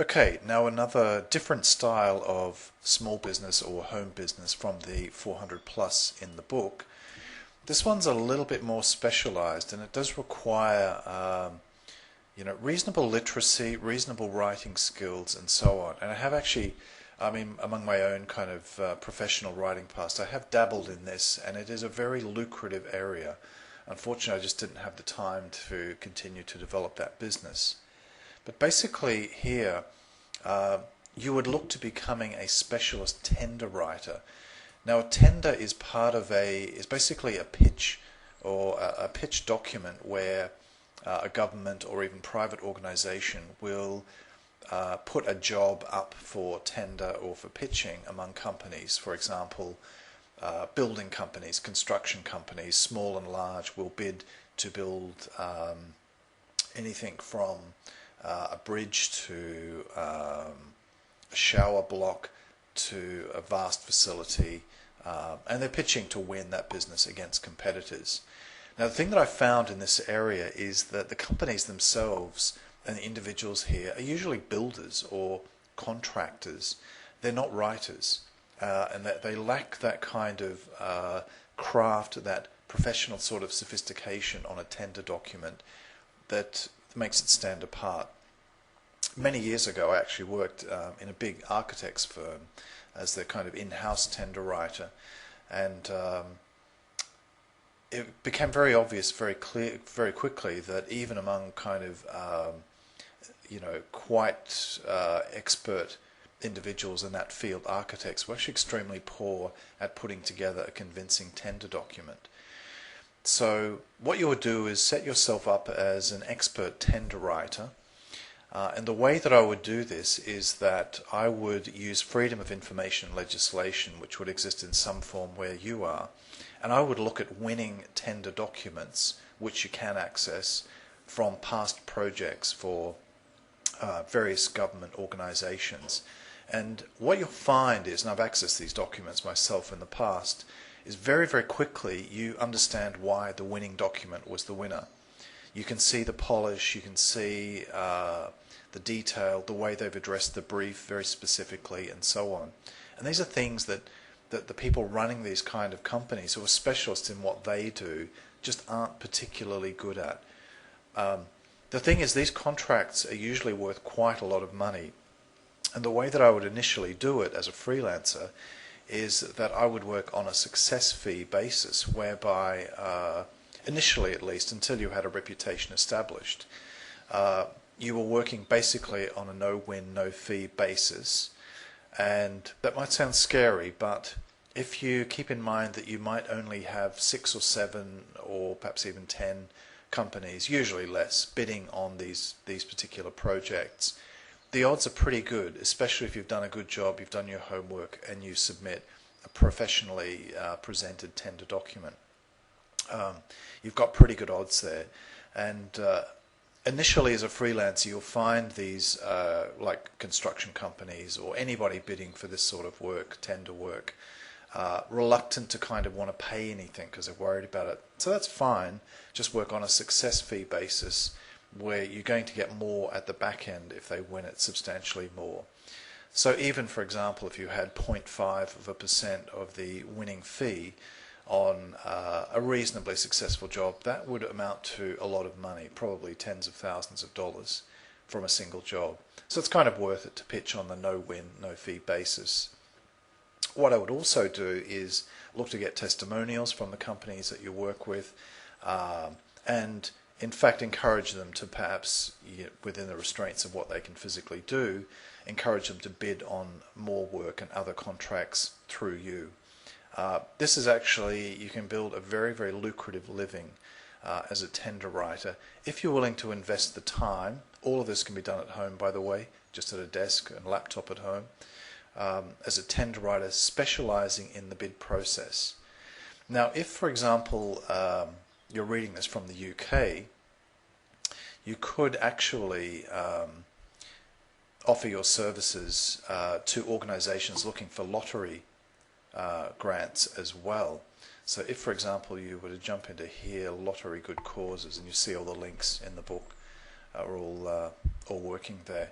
Okay, now another different style of small business or home business from the 400 plus in the book. This one's a little bit more specialized, and it does require reasonable literacy, reasonable writing skills, and so on. And I have actually, I mean, among my own kind of professional writing past, I have dabbled in this, and it is a very lucrative area. Unfortunately, I just didn't have the time to continue to develop that business. But basically here, you would look to becoming a specialist tender writer. Now, a tender is is basically a pitch or a pitch document where a government or even private organization will put a job up for tender or for pitching among companies. For example, building companies, construction companies, small and large, will bid to build anything from a bridge to a shower block to a vast facility, and they're pitching to win that business against competitors. Now, the thing that I found in this area is that the companies themselves and the individuals here are usually builders or contractors. They're not writers, and that they lack that kind of craft, that professional sort of sophistication on a tender document that makes it stand apart. Many years ago, I actually worked in a big architect's firm as their kind of in-house tender writer, and it became very obvious, very clear, very quickly that even among kind of quite expert individuals in that field, architects were actually extremely poor at putting together a convincing tender document. So what you would do is set yourself up as an expert tender writer, and the way that I would do this is that I would use freedom of information legislation, which would exist in some form where you are, and I would look at winning tender documents which you can access from past projects for various government organizations. And what you'll find is, and I've accessed these documents myself in the past, is very, very quickly you understand why the winning document was the winner. You can see the polish, you can see the detail, the way they've addressed the brief very specifically, and so on. And these are things that the people running these kind of companies who are specialists in what they do just aren't particularly good at. The thing is, these contracts are usually worth quite a lot of money. And the way that I would initially do it as a freelancer is that I would work on a success fee basis, whereby initially at least, until you had a reputation established, you were working basically on a no-win, no-fee basis. And that might sound scary, but if you keep in mind that you might only have 6 or 7 or perhaps even 10 companies, usually less, bidding on these particular projects, the odds are pretty good, especially if you've done a good job, you've done your homework, and you submit a professionally presented tender document. You've got pretty good odds there. And initially as a freelancer, you'll find these like construction companies or anybody bidding for this sort of work, tender work, reluctant to kind of want to pay anything because they're worried about it. So that's fine. Just work on a success fee basis, where you're going to get more at the back end if they win it substantially more. So even, for example, if you had 0.5% of the winning fee on a reasonably successful job, that would amount to a lot of money, probably tens of thousands of dollars from a single job. So it's kind of worth it to pitch on the no-win, no-fee basis. What I would also do is look to get testimonials from the companies that you work with, and in fact encourage them to perhaps, within the restraints of what they can physically do, encourage them to bid on more work and other contracts through you. This is actually, you can build a very, very lucrative living as a tender writer if you're willing to invest the time. All of this can be done at home, by the way, just at a desk and laptop at home, as a tender writer specializing in the bid process. Now, if, for example, you're reading this from the UK, you could actually offer your services to organizations looking for lottery grants as well. So if, for example, you were to jump into here, lottery good causes, and you see all the links in the book are all working there.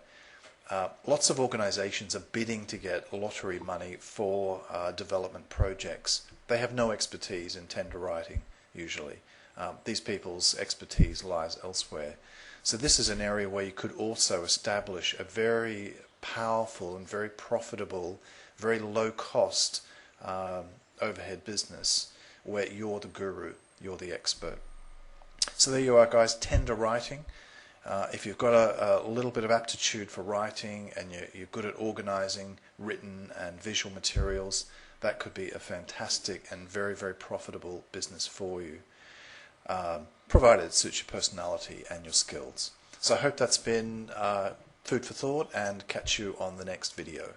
Lots of organizations are bidding to get lottery money for development projects. They have no expertise in tender writing, usually. These people's expertise lies elsewhere. So this is an area where you could also establish a very powerful and very profitable, very low-cost overhead business where you're the guru, you're the expert. So there you are, guys, tender writing. If you've got a little bit of aptitude for writing and you're good at organizing written and visual materials, that could be a fantastic and very, very profitable business for you, provided it suits your personality and your skills. So I hope that's been food for thought, and catch you on the next video.